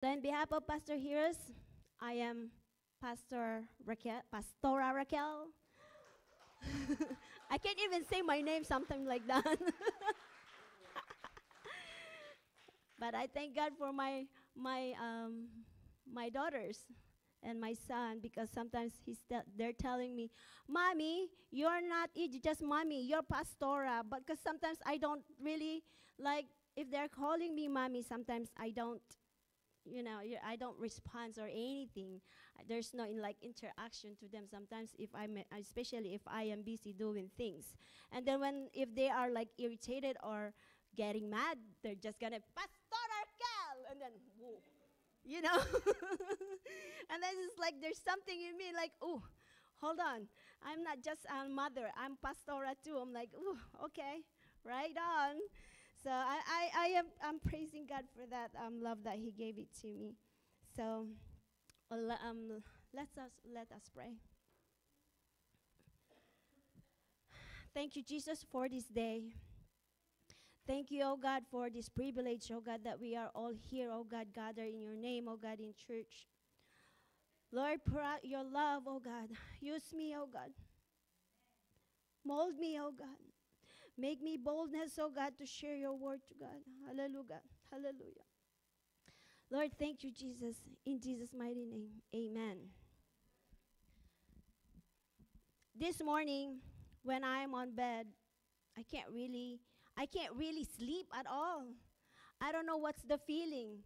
So, on behalf of Pastor Heroes, I am Pastora Raquel. I can't even say my name, something like that. But I thank God for my daughters and my son, because sometimes they're telling me, "Mommy, you're not just mommy, you're pastora." But because sometimes I don't really like, if they're calling me mommy, sometimes I don't, I don't respond or anything. There's no interaction to them sometimes, if especially if I am busy doing things. And then if they are like irritated or getting mad, they're just gonna Pastora Kel, and then whoa, you know. And then it's like there's something in me like, oh, hold on, I'm not just a mother, I'm pastora too. I'm like, oh, okay, right on. So I'm praising God for that love that He gave it to me. So let us pray. Thank you, Jesus, for this day. Thank you, oh God, for this privilege, oh God, that we are all here, oh God, gathered in your name, oh God, in church. Lord, pour out your love, oh God. Use me, oh God. Mold me, oh God. Make me boldness, oh God, to share your word to God. Hallelujah. Hallelujah. Lord, thank you, Jesus. In Jesus' mighty name, amen. This morning, when I'm on bed, I can't really sleep at all. I don't know what's the feeling.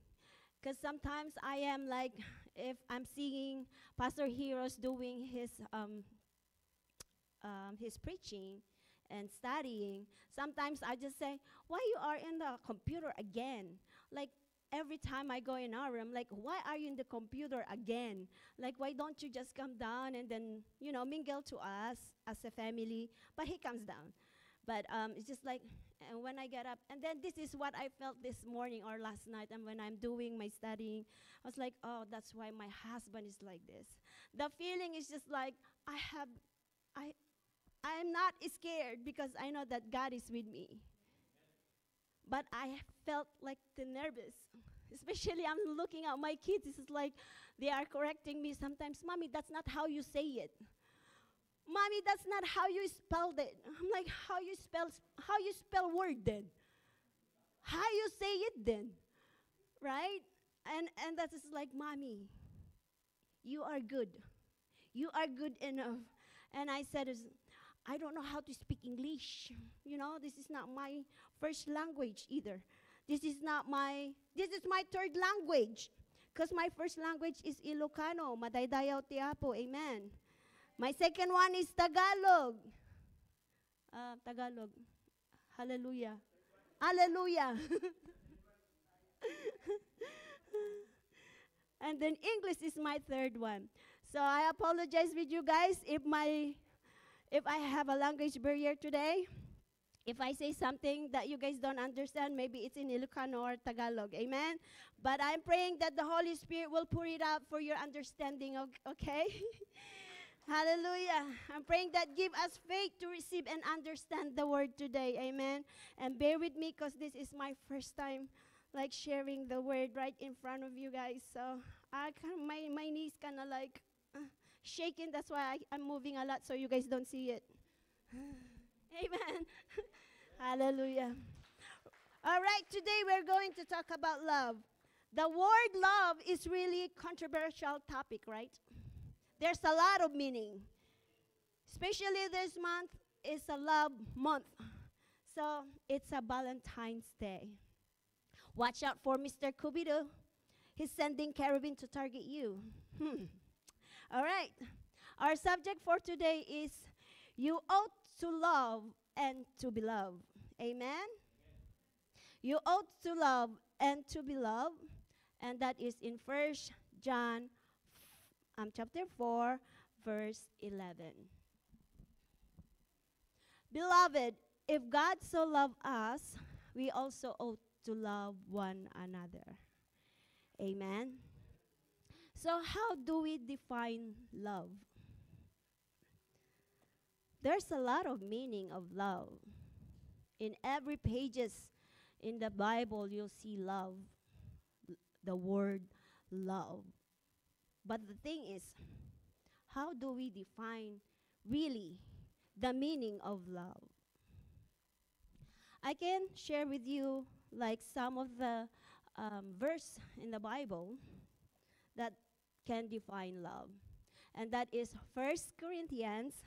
Because sometimes I am like, if I'm seeing Pastor Heroes doing his preaching and studying, sometimes I just say, why you are in the computer again? Like, every time I go in our room, like, why are you in the computer again? Like, why don't you just come down and then, mingle to us as a family? But he comes down. But it's just like, and when I get up, and then this is what I felt this morning or last night, and when I'm doing my studying, I was like, oh, that's why my husband is like this. The feeling is just like, I I'm not scared because I know that God is with me. But I felt like the nervous. Especially I'm looking at my kids. It's like they are correcting me sometimes. Mommy, that's not how you say it. Mommy, that's not how you spelled it. I'm like, how you spell word then? How you say it then? Right? And that is like, Mommy, you are good. You are good enough. And I said, I don't know how to speak English. This is not my first language either. This is my third language. Because my first language is Ilocano, Madaydayaw Tiapo, amen. My second one is Tagalog. Tagalog. Hallelujah. Hallelujah. And then English is my third one. So I apologize with you guys if I have a language barrier today. If I say something that you guys don't understand, maybe it's in Ilocano or Tagalog, amen? But I'm praying that the Holy Spirit will pour it out for your understanding, okay? Hallelujah. I'm praying that give us faith to receive and understand the word today, amen? And bear with me because this is my first time like sharing the word right in front of you guys. So my knees kind of like shaking. That's why I'm moving a lot so you guys don't see it. Amen. Hallelujah. All right, today we're going to talk about love. The word love is really controversial topic, right? There's a lot of meaning. Especially this month is a love month. So it's a Valentine's Day. Watch out for Mr. Cupido. He's sending carabin to target you. All right. Our subject for today is you ought to love and to be loved. Amen? You ought to love and to be loved. And that is in 1 John chapter 4, verse 11. Beloved, if God so loved us, we also ought to love one another. Amen? So how do we define love? There's a lot of meaning of love. In every pages in the Bible, you'll see love, the word love. But the thing is, how do we define really the meaning of love? I can share with you like some of the verse in the Bible that can define love. And that is 1 Corinthians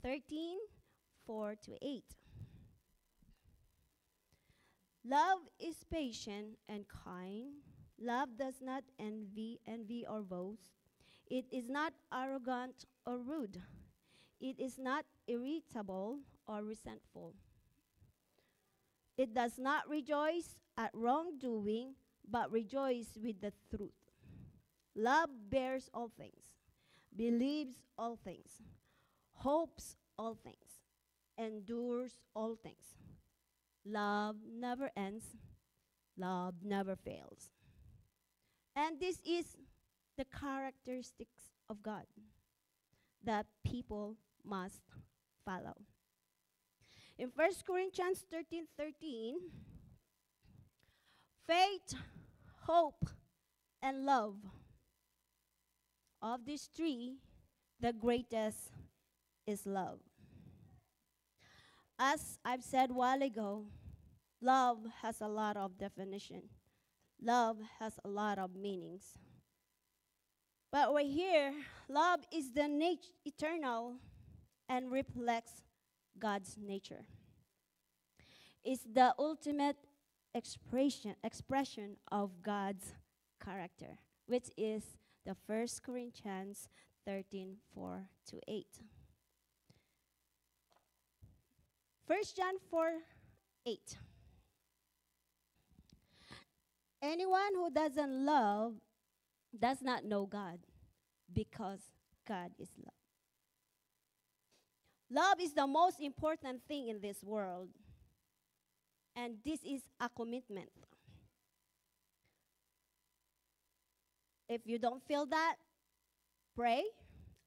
13:4-8. Love is patient and kind. Love does not envy or boast. It is not arrogant or rude. It is not irritable or resentful. It does not rejoice at wrongdoing, but rejoice with the truth. Love bears all things, believes all things, hopes all things, endures all things. Love never ends. Love never fails. And this is the characteristics of God that people must follow. In 1 Corinthians 13:13, faith, hope, and love. Of these three, the greatest is love. As I've said a while ago, love has a lot of definition. Love has a lot of meanings. But we're here, love is the eternal and reflects God's nature. It's the ultimate expression of God's character, which is the 1 Corinthians 13:4-8. 1 John 4:8. Anyone who doesn't love does not know God, because God is love. Love is the most important thing in this world, and this is a commitment. If you don't feel that, pray.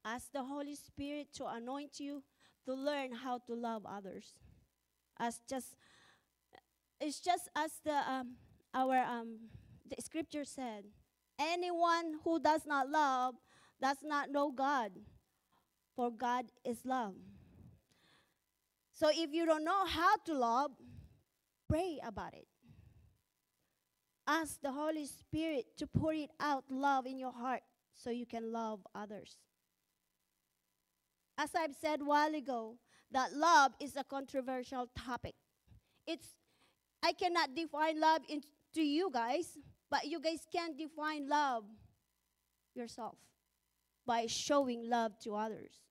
Ask the Holy Spirit to anoint you to learn how to love others. It's just as the scripture said, anyone who does not love does not know God, for God is love. So if you don't know how to love, pray about it. Ask the Holy Spirit to pour it out love in your heart so you can love others. As I've said a while ago, that love is a controversial topic. I cannot define love to you guys, but you guys can define love yourself by showing love to others,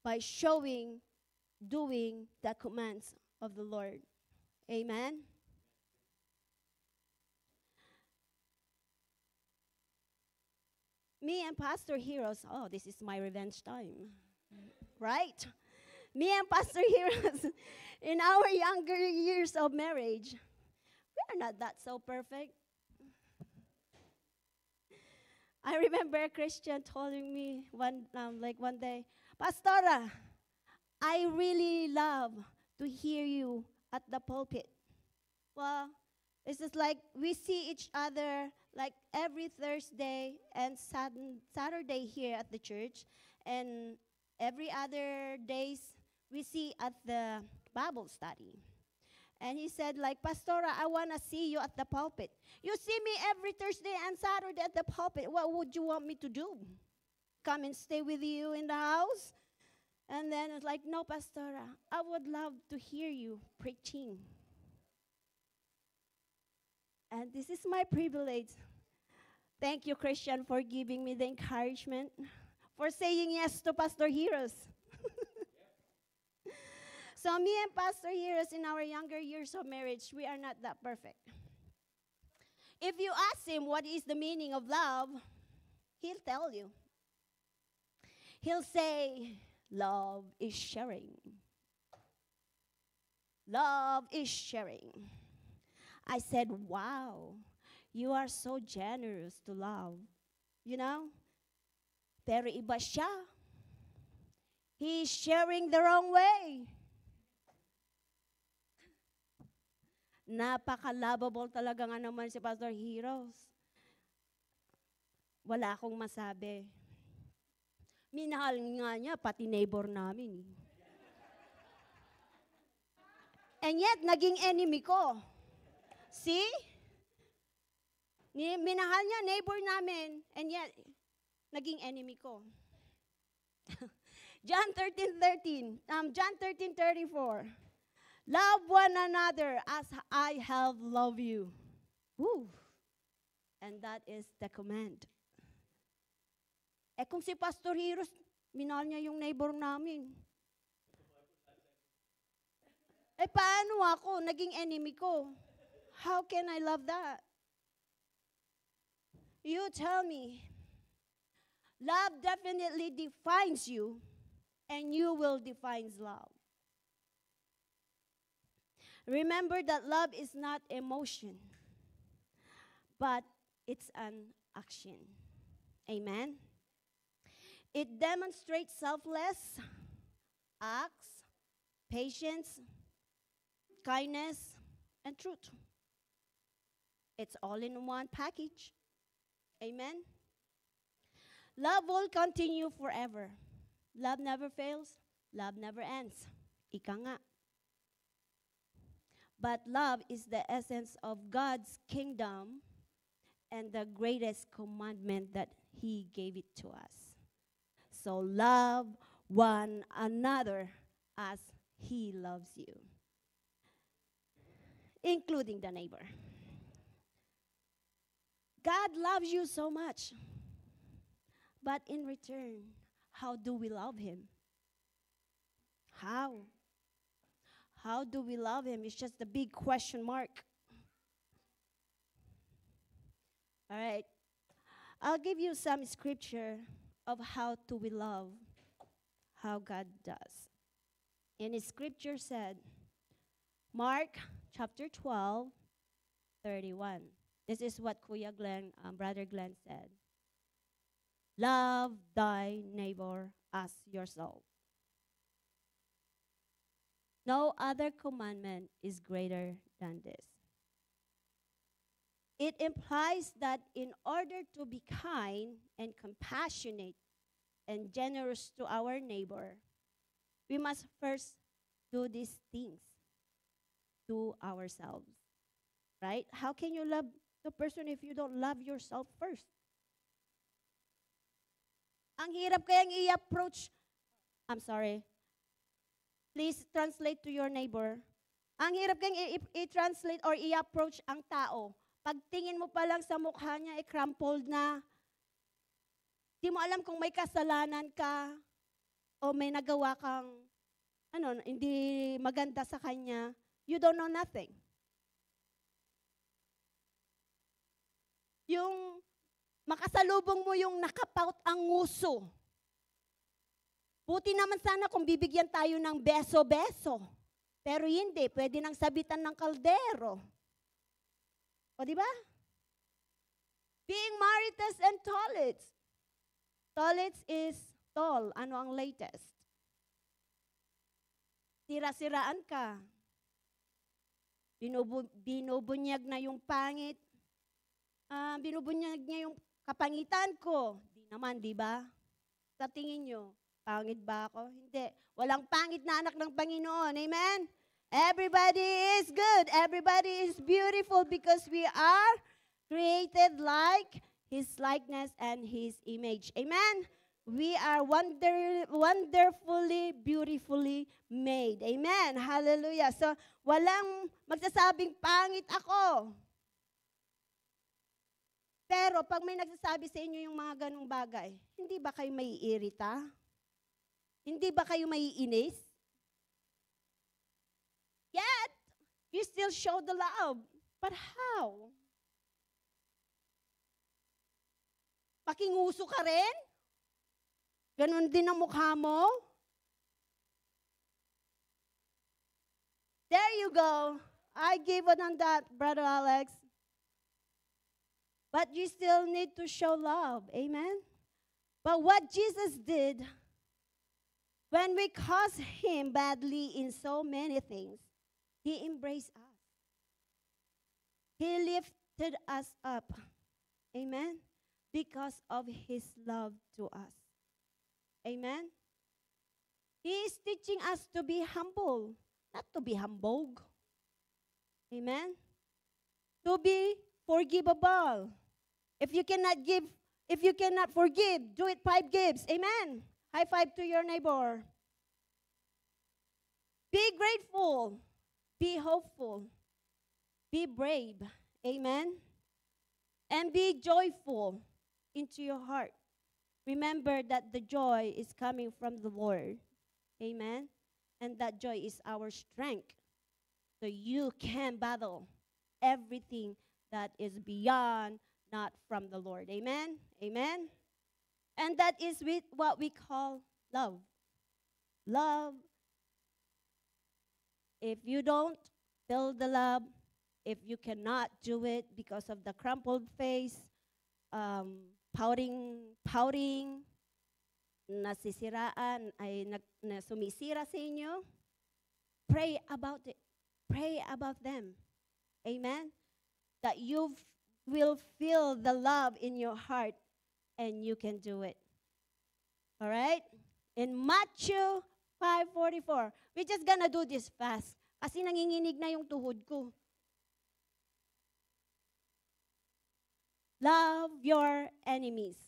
by doing the commands of the Lord. Amen. Me and Pastor Heroes, this is my revenge time, right? Me and Pastor Heroes, in our younger years of marriage, we are not that so perfect. I remember a Christian telling me one day, Pastora, I really love to hear you at the pulpit. Well, it's just like we see each other like every Thursday and Saturday here at the church, and every other days we see at the Bible study. And he said, like, Pastora, I want to see you at the pulpit. You see me every Thursday and Saturday at the pulpit. What would you want me to do? Come and stay with you in the house? And then it's like, no, Pastora, I would love to hear you preaching. And this is my privilege. Thank you, Christian, for giving me the encouragement, for saying yes to Pastor Heroes. So me and Pastor Heroes in our younger years of marriage, we are not that perfect. If you ask him what is the meaning of love, he'll tell you. He'll say, love is sharing. Love is sharing. I said, wow, you are so generous to love. You know? Pero iba siya. He's sharing the wrong way. Napaka-lovable talaga nga naman si Pastor Heroes. Wala akong masabi. Minahal nga niya, pati neighbor namin. And yet, naging enemy ko. See? Minahal niya, neighbor namin, and yet, naging enemy ko. John 13:34. Love one another as I have loved you. Woo. And that is the command. Kung si Pastor Hiros, minahal niya yung neighbor namin. Paano ako? Naging enemy ko. How can I love that? You tell me. Love definitely defines you, and you will define love. Remember that love is not emotion, but it's an action. Amen? It demonstrates selfless acts, patience, kindness, and truth. It's all in one package. Amen? Love will continue forever. Love never fails. Love never ends. Ika nga. But love is the essence of God's kingdom and the greatest commandment that He gave it to us. So love one another as He loves you, including the neighbor. God loves you so much. But in return, how do we love Him? How? How do we love Him? It's just a big question mark. All right. I'll give you some scripture of how to we love, how God does. And His scripture said, Mark chapter 12:31. This is what Kuya Glenn, Brother Glenn said. Love thy neighbor as yourself. No other commandment is greater than this. It implies that in order to be kind and compassionate and generous to our neighbor, we must first do these things to ourselves. Right? How can you love the person if you don't love yourself first? Ang hirap kayang i-approach. I'm sorry. Please translate to your neighbor. Ang hirap kayang i-translate or i-approach ang tao. Pagtingin mo pa lang sa mukha niya, crumpled na. Di mo alam kung may kasalanan ka o may nagawa kang hindi maganda sa kanya. You don't know nothing. Yung makasalubong mo yung nakapaut ang nguso. Buti naman sana kung bibigyan tayo ng beso-beso. Pero hindi, pwede nang sabitan ng kaldero. O di ba? Being marites and tolits. Tolits is tall. Ano ang latest? Sira-siraan ka. Binubunyag na yung pangit. Binubunyag niya yung kapangitan ko. Di naman, di ba? Sa tingin nyo, pangit ba ako? Hindi. Walang pangit na anak ng Panginoon. Amen? Everybody is good. Everybody is beautiful because we are created like His likeness and His image. Amen? We are wonderfully, beautifully made. Amen? Hallelujah. So, walang magsasabing pangit ako. Pero pag may nagsasabi sa inyo yung mga ganong bagay, hindi ba kayo maiirita? Hindi ba kayo maiinis? Yet, you still show the love. But how? Pakinguso ka rin? Ganon din ang mukha mo? There you go. I give it on that, Brother Alex. But you still need to show love. Amen? But what Jesus did, when we caused Him badly in so many things, He embraced us. He lifted us up. Amen? because of His love to us. Amen? He is teaching us to be humble, not to be humbug. Amen? To be forgivable. If you cannot forgive, do it 5 gives. Amen? High five to your neighbor. Be grateful. Be hopeful. Be brave. Amen? And be joyful into your heart. Remember that the joy is coming from the Lord. Amen? And that joy is our strength. So you can battle everything that is beyond, not from the Lord. Amen? Amen? And that is with what we call love. Love. If you don't feel the love, if you cannot do it because of the crumpled face, pouting, nasisiraan, sumisira sa inyo, pray about it. Pray about them. Amen? That you will feel the love in your heart and you can do it. All right? In Matthew 5:44, we're just gonna do this fast kasi nanginginig na yung tuhod ko. Love your enemies.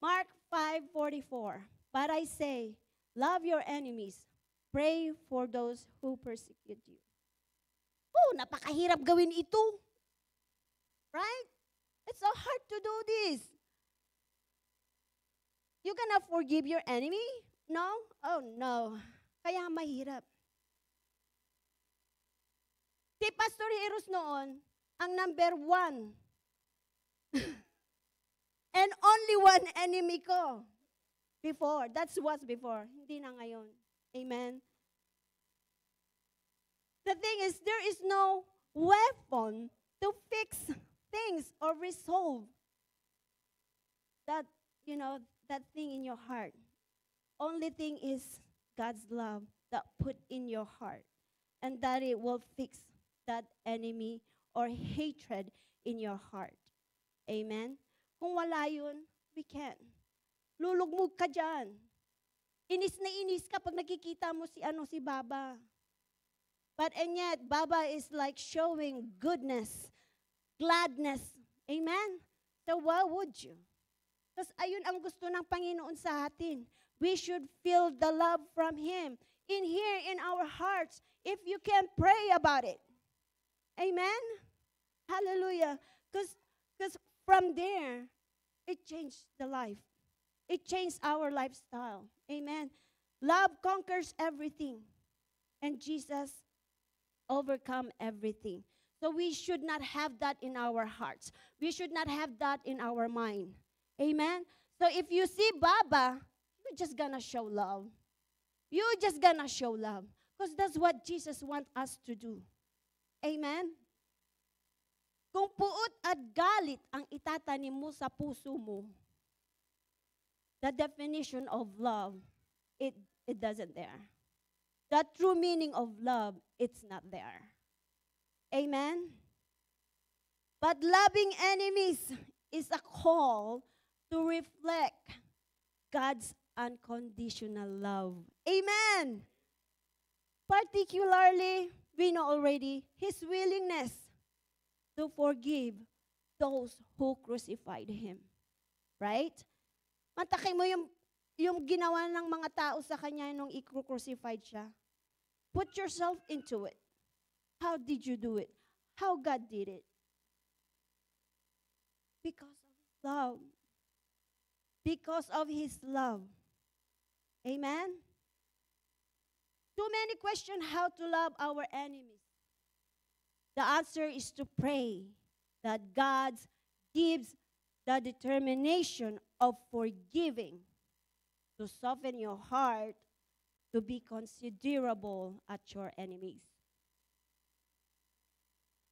Mark 5:44. But I say, love your enemies. Pray for those who persecute you. Oh, napakahirap gawin ito. Right? It's so hard to do this. You gonna forgive your enemy? No? Oh, no. Kaya mahirap. Si Pastor Heros noon, ang number 1 and only one enemy ko before. That was before. Hindi na ngayon. Amen? The thing is, there is no weapon to fix things or resolve that, that thing in your heart. Only thing is God's love that put in your heart, and that it will fix that enemy or hatred in your heart. Amen? Kung wala yun, we can't. Lulugmog ka dyan. Inis na inis ka pag nakikita mo si Baba. But and yet, Baba is like showing goodness, gladness. Amen? So why would you? Because ayun ang gusto ng Panginoon sa atin. We should feel the love from Him in here in our hearts if you can pray about it. Amen? Hallelujah. Because from there, it changed the life. It changed our lifestyle. Amen. Love conquers everything. And Jesus overcome everything. So we should not have that in our hearts. We should not have that in our mind. Amen. So if you see Baba, you're just gonna show love. You're just gonna show love. Because that's what Jesus wants us to do. Amen. Kung puot at galit ang itatanim mo sa puso mo, the definition of love, it doesn't there. The true meaning of love, it's not there. Amen? But loving enemies is a call to reflect God's unconditional love. Amen? Particularly, we know already His willingness to forgive those who crucified Him. Right? Matakin mo yung ginawa ng mga tao sa Kanya nung i-crucified siya. Put yourself into it. How did you do it? How God did it? Because of His love. Because of His love. Amen? Too many question how to love our enemies. The answer is to pray that God gives the determination of forgiving to soften your heart to be considerable at your enemies.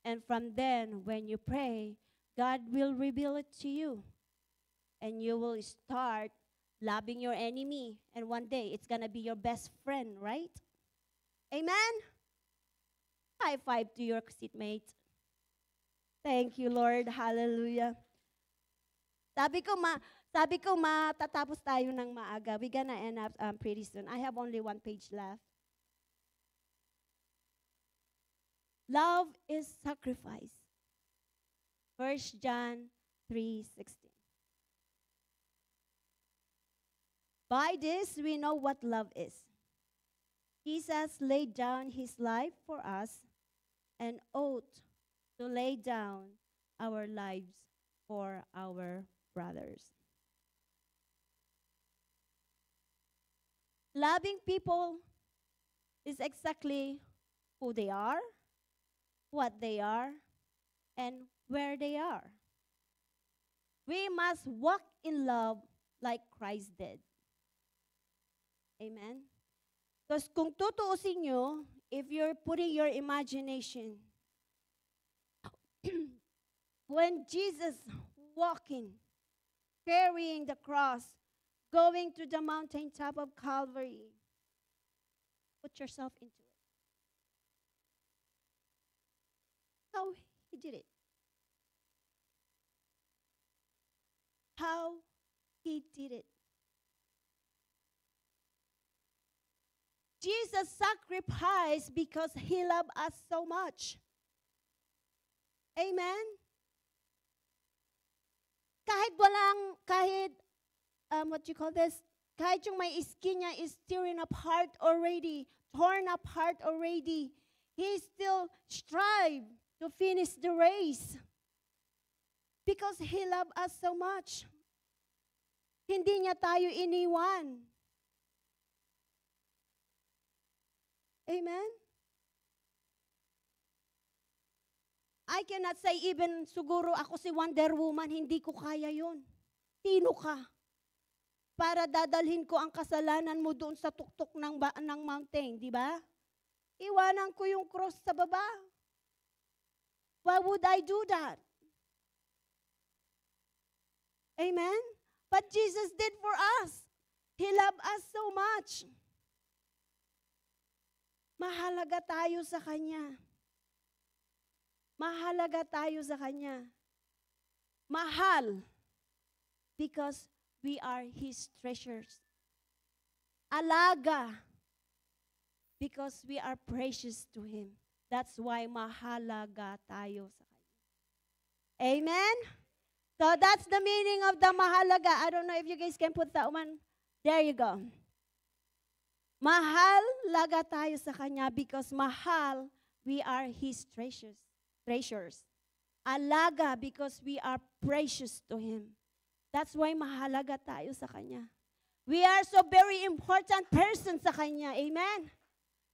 And from then, when you pray, God will reveal it to you. And you will start loving your enemy. And one day, it's going to be your best friend, right? Amen? High five to your seatmate. Thank you, Lord. Hallelujah. Sabi ko matatapos tayo ng maaga. We're gonna end up pretty soon. I have only one page left. Love is sacrifice. 1 John 3:16. By this we know what love is. Jesus laid down his life for us and ought to lay down our lives for our brothers. Loving people is exactly who they are, what they are, and where they are. We must walk in love like Christ did. Amen? Because kung tutuusin nyo, if you're putting your imagination, when Jesus walking, carrying the cross, going to the mountaintop of Calvary, put yourself into it. How he did it. How he did it. Jesus sacrificed because he loved us so much. Amen? What you call this? Kahit yung may skin niya is torn apart already, he still strive to finish the race. Because he loved us so much. Hindi niya tayo iniwan. Amen? I cannot say even siguro ako si Wonder Woman, hindi ko kaya yun. Sino ka? Para dadalhin ko ang kasalanan mo doon sa tuktok ng mountain, di ba? Iwanan ko yung cross sa baba. Why would I do that? Amen? But Jesus did for us. He loved us so much. Mahalaga tayo sa Kanya. Mahalaga tayo sa Kanya. Mahal. Because we are His treasures. Alaga. Because we are precious to Him. That's why mahalaga tayo sa Kanya. Amen? So that's the meaning of the mahalaga. I don't know if you guys can put that one. There you go. Mahalaga tayo sa Kanya because mahal, we are His treasures. Alaga because we are precious to Him. That's why mahalaga tayo sa Kanya. We are so very important person sa Kanya. Amen?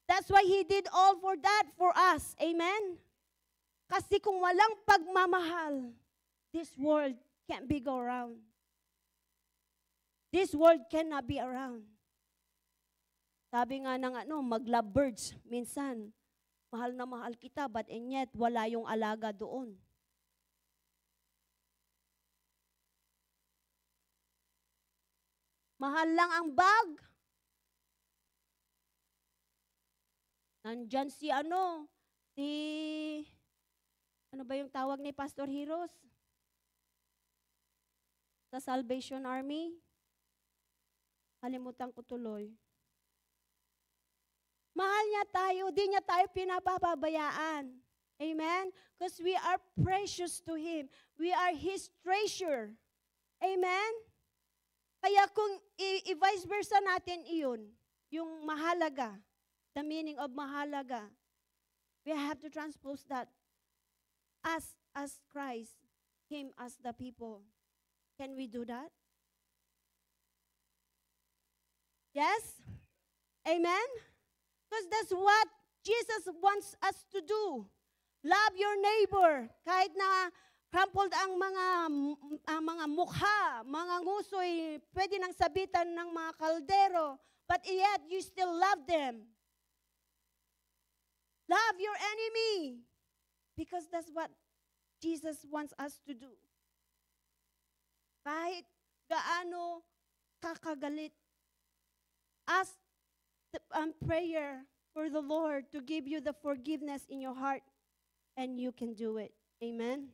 That's why He did all for that for us. Amen? Kasi kung walang pagmamahal, this world can't be go around. This world cannot be around. Sabi nga ng mag-lovebirds, minsan, mahal na mahal kita, but and yet, wala yung alaga doon. Mahal lang ang bag. Nandyan si ano ba yung tawag ni Pastor Heroes? Sa Salvation Army? Kalimutan ko tuloy. Mahal niya tayo, di niya tayo pinapababayaan. Amen? Because we are precious to Him. We are His treasure. Amen? Kaya kung i-vice versa natin iyon, yung mahalaga, the meaning of mahalaga, we have to transpose that as Christ, Him as the people. Can we do that? Yes? Amen? Because that's what Jesus wants us to do. Love your neighbor. Kahit na crumpled ang mga mukha, mga ngusoy, pwede nang sabitan ng mga kaldero, but yet you still love them. Love your enemy. Because that's what Jesus wants us to do. Kahit gaano kakagalit, ask prayer for the Lord to give you the forgiveness in your heart, and you can do it. Amen.